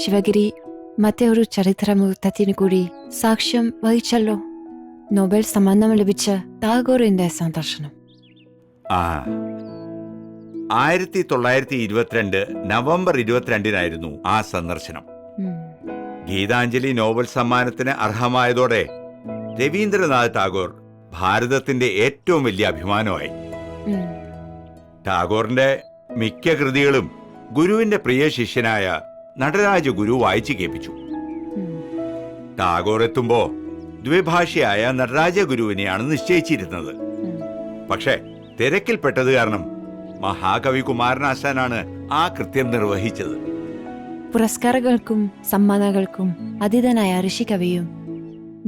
ശിവഗിരി മറ്റേ ഒരു ചരിത്ര മുഹൂർത്തത്തിന് കൂടി സാക്ഷ്യം വഹിച്ചല്ലോ. നോബൽ സമ്മാനം ലഭിച്ച ടാഗോറിന്റെ സന്ദർശനം. 1922 നവംബർ 22 ആ സന്ദർശനം. ഗീതാഞ്ജലി നോബൽ സമ്മാനത്തിന് അർഹമായതോടെ രവീന്ദ്രനാഥ് ടാഗോർ ഭാരതത്തിന്റെ ഏറ്റവും വലിയ അഭിമാനമായി. ടാഗോറിന്റെ മിക്ക കൃതികളും ഗുരുവിന്റെ പ്രിയ ശിഷ്യനായ നടരാജ ഗുരു വായിച്ചു കേൾപ്പിച്ചു. ടാഗോർ എത്തുമ്പോ ദ്വിഭാഷിയായ നടരാജ ഗുരുവിനെയാണ് നിശ്ചയിച്ചിരുന്നത്. പക്ഷെ തിരക്കിൽപ്പെട്ടത് കാരണം മഹാകവി കുമാരനാശാനാണ് ആ കൃത്യം നിർവഹിച്ചത്. പുരസ്കാരങ്ങൾക്കും സമ്മാനങ്ങൾക്കും അതീതനായ ഋഷികവിയും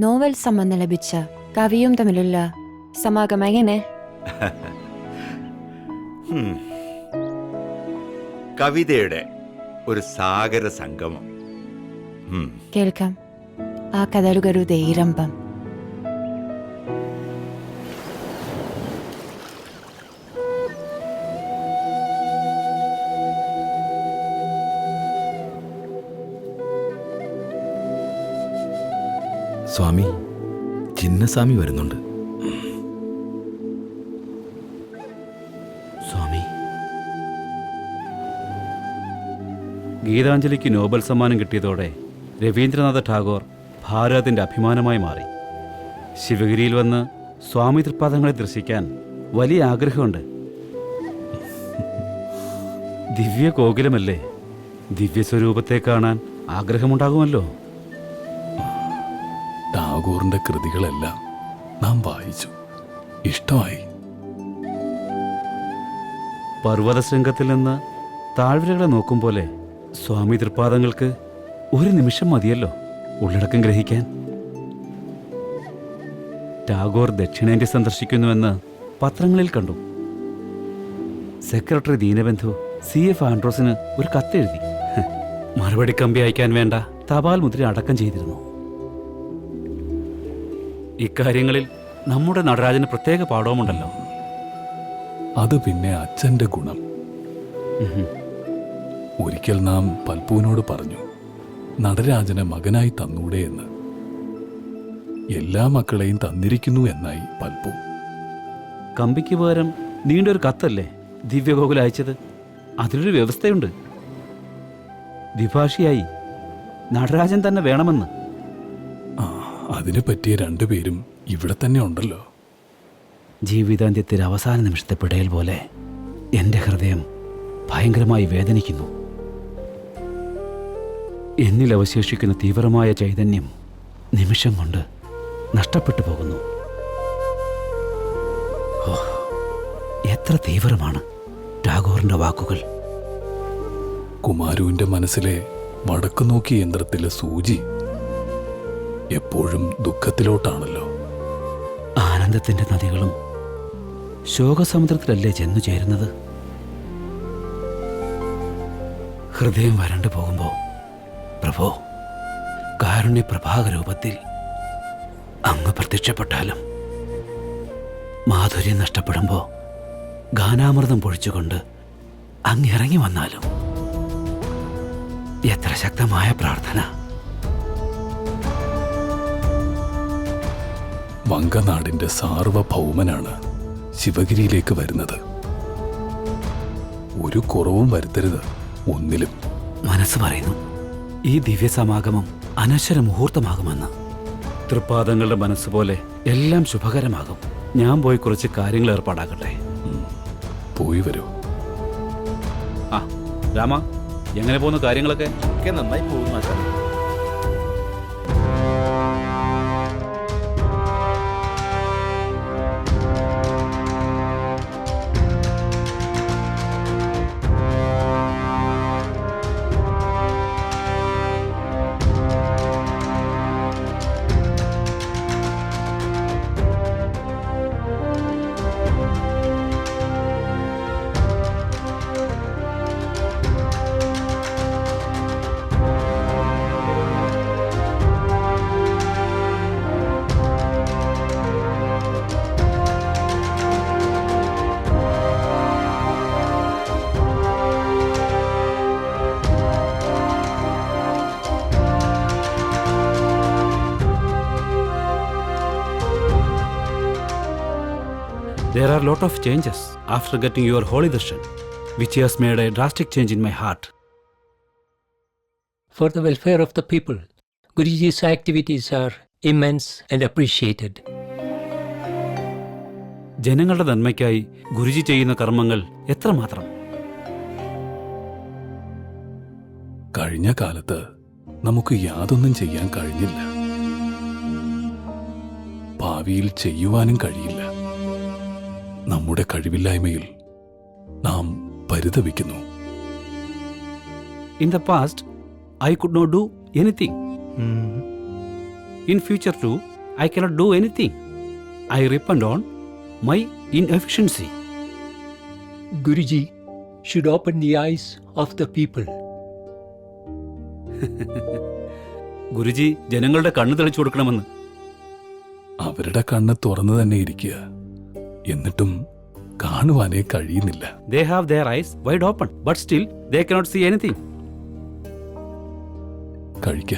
നോവൽ സമ്മാനം ലഭിച്ച കവിയും തമ്മിലുള്ള സമാഗമം എങ്ങനെ? കവിതയുടെ ഒരു സാഗര സംഗമം. കേൾക്കാം ആ കഥകളുടെ ഇരമ്പം. സ്വാമി, ചിന്നസ്വാമി വരുന്നുണ്ട്. സ്വാമി, ഗീതാഞ്ജലിക്ക് നോബൽ സമ്മാനം കിട്ടിയതോടെ രവീന്ദ്രനാഥ ടാഗോർ ഭാരതത്തിന്റെ അഭിമാനമായി മാറി. ശിവഗിരിയിൽ വന്ന് സ്വാമി തൃപ്പാദങ്ങളെ ദർശിക്കാൻ വലിയ ആഗ്രഹമുണ്ട്. ദിവ്യ കോകിലമല്ലേ, ദിവ്യസ്വരൂപത്തെ കാണാൻ ആഗ്രഹമുണ്ടാകുമല്ലോ. ടാഗോറിന്റെ കൃതികളെല്ലാം നാം വായിച്ചു, ഇഷ്ടമായി. പർവ്വതശൃംഗത്തിൽ നിന്ന് താഴ്വരകളെ നോക്കും പോലെ സ്വാമി തൃപ്പാദങ്ങൾക്ക് ഒരു നിമിഷം മതിയല്ലോ ഉള്ളടക്കം ഗ്രഹിക്കാൻ. ടാഗോർ ദക്ഷിണേന്ത്യ സന്ദർശിക്കുന്നുവെന്ന് പത്രങ്ങളിൽ കണ്ടു. സെക്രട്ടറി ദീനബന്ധു CF ആൻഡ്രോസിന് ഒരു കത്തെഴുതി. മറുപടി കമ്പി അയക്കാൻ വേണ്ട തപാൽ മുദ്ര അടക്കം ചെയ്തിരുന്നു. ഇക്കാര്യങ്ങളിൽ നമ്മുടെ നടരാജന് പ്രത്യേക പാഠവുമുണ്ടല്ലോ. അത് പിന്നെ അച്ഛന്റെ ഗുണം. ഒരിക്കൽ നാം പൽപ്പുവിനോട് പറഞ്ഞു, നടരാജനെ മകനായി തന്നൂടെ എന്ന്. എല്ലാ മക്കളെയും തന്നിരിക്കുന്നു എന്നായി പൽപ്പു. കമ്പിക്ക് പകരം നീണ്ടൊരു കത്തല്ലേ ദിവ്യഗോകുൽ അയച്ചത്? അതിലൊരു വ്യവസ്ഥയുണ്ട്. ദ്വിഭാഷിയായി നടരാജൻ തന്നെ വേണമെന്ന്. അതിനെ പറ്റിയ രണ്ടുപേരും ഇവിടെ തന്നെ ഉണ്ടല്ലോ. ജീവിതാന്ത്യത്തിൽ അവസാന നിമിഷത്തെ പിടയൽ പോലെ എൻ്റെ ഹൃദയം ഭയങ്കരമായി വേദനിക്കുന്നു. എന്നിൽ അവശേഷിക്കുന്ന തീവ്രമായ ചൈതന്യം നിമിഷം കൊണ്ട് നഷ്ടപ്പെട്ടു പോകുന്നു. എത്ര തീവ്രമാണ് ടാഗോറിന്റെ വാക്കുകൾ. കുമാരുവിന്റെ മനസ്സിലെ വടക്കു നോക്കി യന്ത്രത്തിലെ സൂചി എപ്പോഴും ദുഃഖത്തിലോട്ടാണല്ലോ. ആനന്ദത്തിന്റെ നദികളും ശോകസമുദ്രത്തിലല്ലേ ചെന്നു ചേരുന്നത്? ഹൃദയം വരണ്ടു പോകുമ്പോ പ്രഭോ, കാരുണ്യ പ്രഭാകരൂപത്തിൽ അങ്ങ് പ്രത്യക്ഷപ്പെട്ടാലും, മാധുര്യം നഷ്ടപ്പെടുമ്പോ ഗാനാമൃതം പൊഴിച്ചുകൊണ്ട് അങ്ങ് ഇറങ്ങി വന്നാലും, എത്ര ശക്തമായ പ്രാർത്ഥന! വങ്കനാടിന്റെ സാർവഭൗമനാണ് ശിവഗിരിയിലേക്ക് വരുന്നത്. ഒരു കുറവും വരുത്തരുത് ഒന്നിലും. മനസ്സ് പറയുന്നു ഈ ദിവ്യസമാഗമം അനശ്വര മുഹൂർത്തമാകുമെന്ന്. തൃപ്പാദങ്ങളുടെ മനസ്സുപോലെ എല്ലാം ശുഭകരമാകും. ഞാൻ പോയി കുറച്ച് കാര്യങ്ങൾ ഏർപ്പാടാക്കട്ടെ. പോയി വരൂ. രാമ, എങ്ങനെ പോകുന്നു കാര്യങ്ങളൊക്കെ? നന്നായി പോകുന്നു. There are a lot of changes after getting your holy darshan, which has made a drastic change in my heart. For the welfare of the people, Guruji's activities are immense and appreciated. ജനങ്ങളുടെ നന്മയ്ക്കായി ഗുരുജി ചെയ്യുന്ന കർമ്മങ്ങൾ എത്രമാത്രം. കഴിഞ്ഞ കാലത്ത് നമുക്ക് യാതൊന്നും ചെയ്യാൻ കഴിഞ്ഞില്ല. ഭാവിയിൽ ചെയ്യുവാനും കഴിയില്ല. നമ്മുടെ കഴിവില്ലായ്മയിൽ നാം പരിതപിക്കുന്നു. In the past, I could not do anything. In future too, I cannot do anything. I repent on my inefficiency. Guruji should open the eyes of the people. Guruji ജനങ്ങളുടെ കണ്ണു തെളിച്ചു കൊടുക്കണമെന്ന്. അവരുടെ കണ്ണ് തുറന്നു തന്നെ ഇരിക്കുക, എന്നിട്ടും കാണുവാനേ കഴിയുന്നില്ല. They have their eyes wide open, but still they cannot see anything. കഴിക്ക.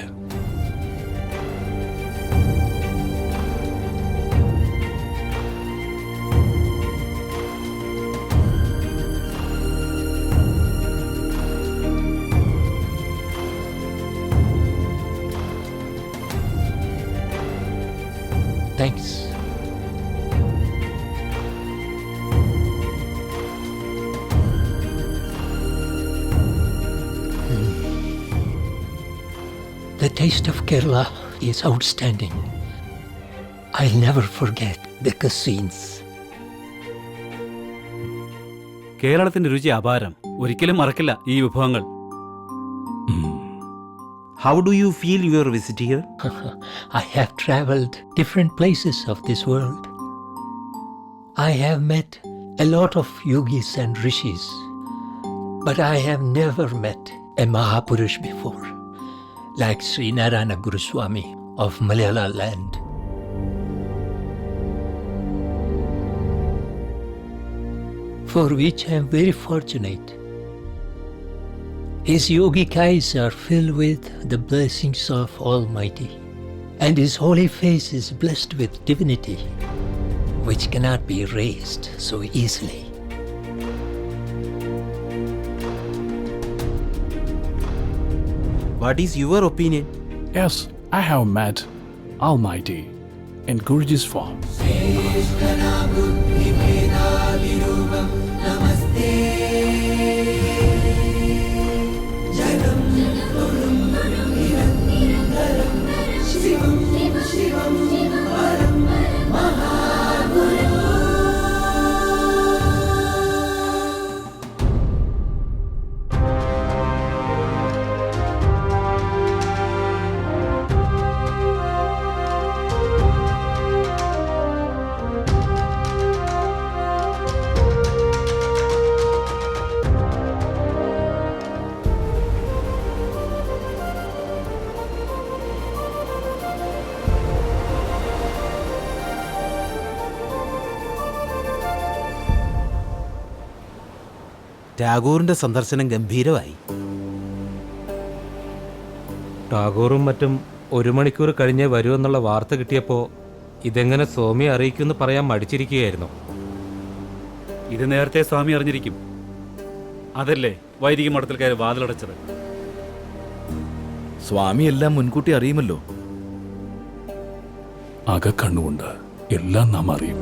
Thanks. The taste of Kerala is outstanding. I'll never forget the cuisines. കേരളത്തിന്റെ രുചി അപാരം. ഒരിക്കലും മറക്കില്ല ഈ വിഭവങ്ങൾ. How do you feel you are visit here? I have traveled different places of this world. I have met a lot of yogis and rishis, but I have never met a Mahapurush before, like Sri Narayana Guru Swami of Malayalam land. For which I am very fortunate. His yogic eyes are filled with the blessings of Almighty, and his holy face is blessed with divinity, which cannot be erased so easily. What is your opinion? Yes, I have met Almighty in Guruji's form. ടാഗോറിന്റെ സന്ദർശനം ഗംഭീരമായി. ടാഗോറും മറ്റും 1 മണിക്കൂർ കഴിഞ്ഞേ വരുമെന്നുള്ള വാർത്ത കിട്ടിയപ്പോൾ ഇതെങ്ങനെ സ്വാമിയെ അറിയിക്കുമെന്ന് പറയാൻ മടിച്ചിരിക്കുകയായിരുന്നു. ഇത് നേരത്തെ സ്വാമി അറിഞ്ഞിരിക്കും. അതല്ലേ വൈദിക മഠത്തിൽ കയറി വാതിലടച്ചത്. സ്വാമി എല്ലാം മുൻകൂട്ടി അറിയുമല്ലോ. അകക്കണ്ണുകൊണ്ട് എല്ലാം നാം അറിയും.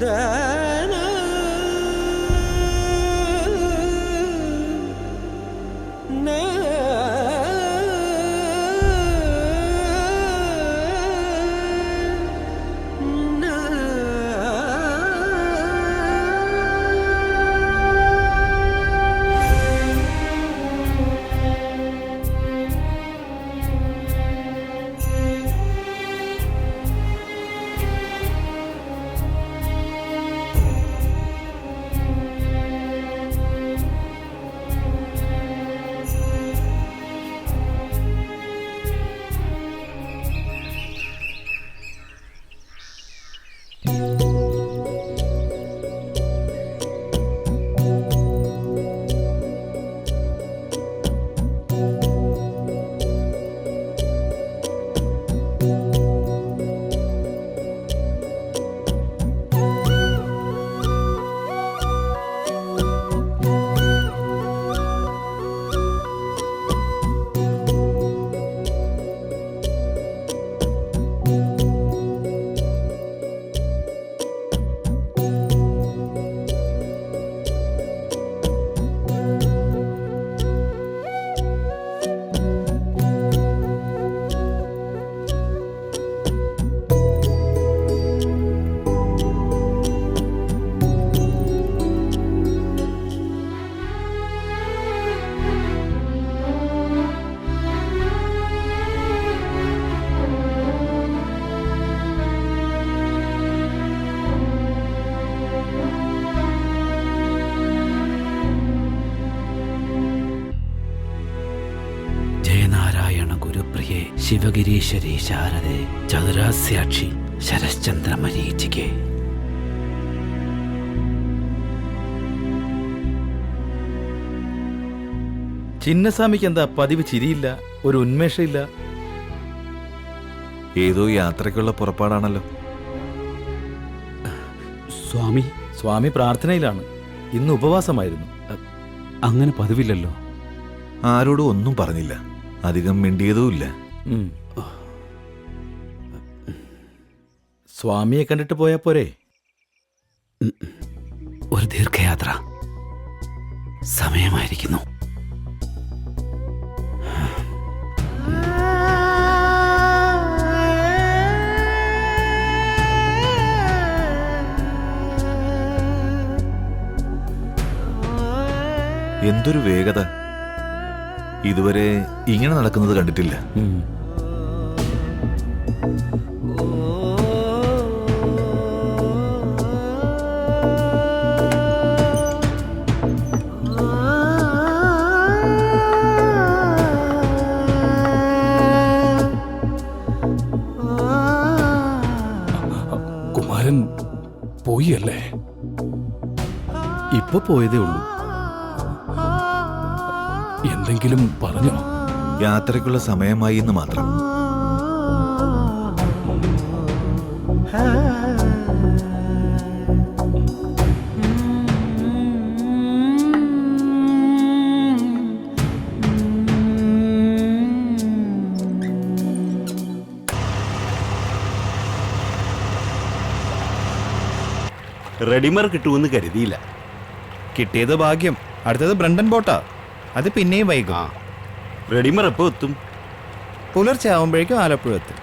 ശിവഗിരീശ്വരി ശാരദേ ചതുരാസ്യാക്ഷി ശരശ്ചന്ദ്രമരീചികേ. ചിന്നസ്വാമിക്ക് എന്താ പതിവ് ചിരിയില്ല, ഒരു ഉന്മേഷമില്ല? ഏതോ യാത്രയ്ക്കുള്ള പുറപ്പാടാണല്ലോ. സ്വാമി, സ്വാമി പ്രാർത്ഥനയിലാണ്. ഇന്ന് ഉപവാസമായിരുന്നു. അങ്ങനെ പതിവില്ലല്ലോ. ആരോടും ഒന്നും പറഞ്ഞില്ല, അധികം മിണ്ടിയതുമില്ല. ഉം. സ്വാമിയെ കണ്ടിട്ട് പോയാ പോരെ? ഒരു ദീർഘയാത്ര സമയമായിരിക്കുന്നു. എന്തൊരു വേഗത! ഇതുവരെ ഇങ്ങനെ നടക്കുന്നത് കണ്ടിട്ടില്ല. കുമാരൻ പോയി അല്ലേ? ഇപ്പൊ പോയതേ ഉള്ളൂ. എന്തെങ്കിലും പറഞ്ഞോ? യാത്രയ്ക്കുള്ള സമയമായി എന്ന് മാത്രം. റെഡിമർ കിട്ടുമെന്ന് കരുതിയില്ല. കിട്ടിയത് ഭാഗ്യം. അടുത്തത് ബ്രണ്ടൻ ബോട്ടാ. അത് പിന്നെയും വൈകും. റെഡിമർ എപ്പോ എത്തും? പുലർച്ചെ ആവുമ്പോഴേക്കും ആലപ്പുഴ എത്തും.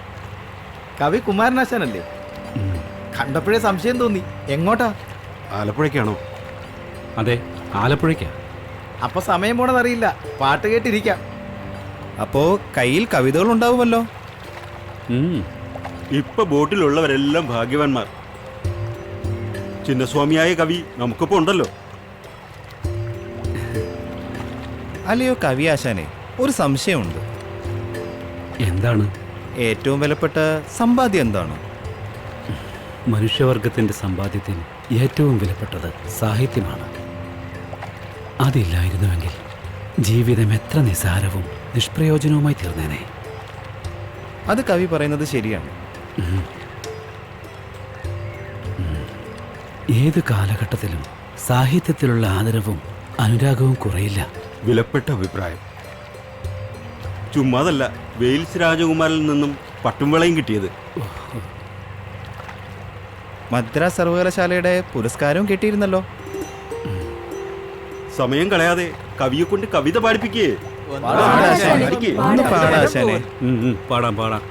കവി കുമാരനാശാനല്ലേ? കണ്ടപ്പോഴേ സംശയം തോന്നി. എങ്ങോട്ടാ? ആലപ്പുഴയ്ക്കാണോ? അതെ, ആലപ്പുഴയ്ക്കാ. അപ്പൊ സമയം പോണതറിയില്ല. പാട്ട് കേട്ടിരിക്കാം. അപ്പോ കയ്യിൽ കവിതകൾ ഉണ്ടാവുമല്ലോ. ഇപ്പൊ ബോട്ടിലുള്ളവരെല്ലാം ഭാഗ്യവാന്മാർ. ചിന്നസ്വാമിയായ കവി നമുക്കിപ്പോ ഉണ്ടല്ലോ. അല്ലയോ കവി ആശാനെ, ഒരു സംശയമുണ്ട്. എന്താണ്? ഏറ്റവും വിലപ്പെട്ട സമ്പാദ്യം എന്താണ്? മനുഷ്യവർഗത്തിന്റെ സമ്പാദ്യത്തിൽ ഏറ്റവും വിലപ്പെട്ടത് സാഹിത്യമാണ്. അതില്ലായിരുന്നുവെങ്കിൽ ജീവിതം എത്ര നിസാരവും നിഷ്പ്രയോജനവുമായി തീർന്നേനെ. അത് കവി പറയുന്നത് ശരിയാണ്. ഏത് കാലഘട്ടത്തിലും സാഹിത്യത്തിലുള്ള ആദരവും അനുരാഗവും കുറയില്ല. വിലപ്പെട്ട അഭിപ്രായം. ചുമ്മാതല്ല, വെയിൽസ് രാജകുമാരിൽ നിന്നും പട്ടുംവിളയും കിട്ടിയത്. മദ്രാസ് സർവകലാശാലയുടെ പുരസ്കാരവും കിട്ടിയിരുന്നല്ലോ. സമയം കളയാതെ കവിയെ കൊണ്ട് കവിത പാടിപ്പിക്കേ. പാടാശാനെ. പാടാം പാടാം.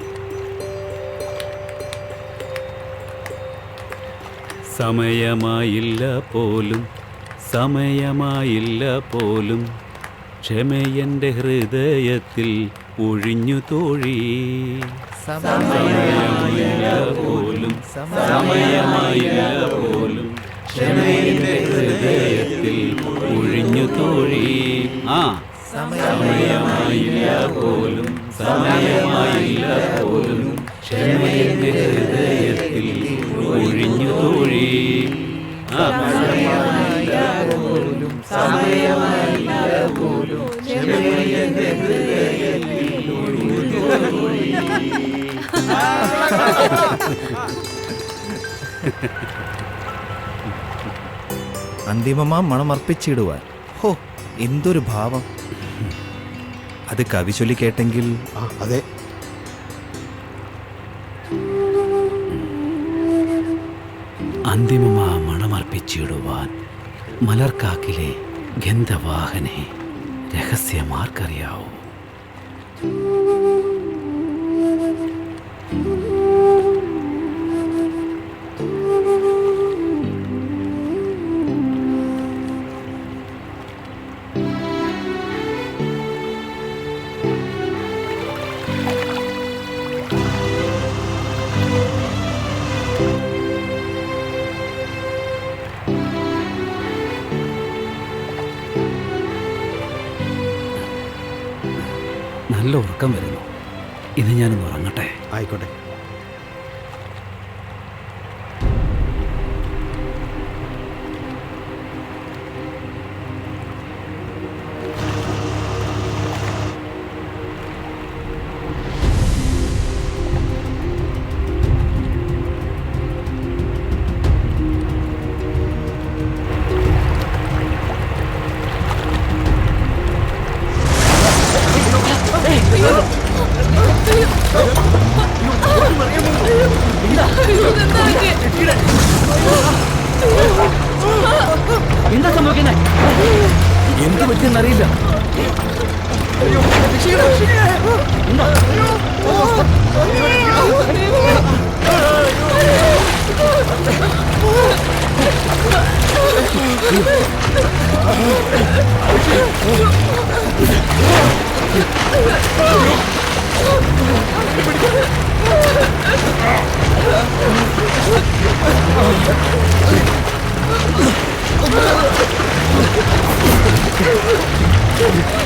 സമയമായില്ല പോലും, സമയമായില്ല പോലും, ക്ഷമയന്റെ ഹൃദയത്തിൽ ഒഴിഞ്ഞു തോഴി. സമയമായില്ല പോലും, സമയമായില്ല പോലും, ക്ഷമയന്റെ ഹൃദയത്തിൽ ഒഴിഞ്ഞു തോഴി. സമയമായില്ല പോലും, സമയമായില്ല പോലും, ക്ഷമയന്റെ ഹൃദയത്തിൽ ഒഴിഞ്ഞു തോഴി. സമയമായില്ല പോലും, സമയമായില്ല പോലും, ക്ഷമയന്റെ ഹൃദയത്തിൽ ഒഴിഞ്ഞു തോഴി. അന്തിമമാം മണമർപ്പിച്ചിടുവാൻ. ഹോ, എന്തൊരു ഭാവം! അത് കവി ചൊല്ലി കേട്ടെങ്കിൽ. അതെ, അന്തിമമാ മണമർപ്പിച്ചിടുവാൻ മലർക്കാക്കിലെ ഗന്ധവാഹനെ രഹസ്യമാർക്കറിയാവൂ. നല്ല ഉറക്കം വരുന്നു. ഇന്ന് ഞാനൊന്ന് ഉറങ്ങട്ടെ. ആയിക്കോട്ടെ. എന്താ സംഭവിക്കുന്നത്? എന്ത് പറ്റിയെന്നറിയില്ല. Oh,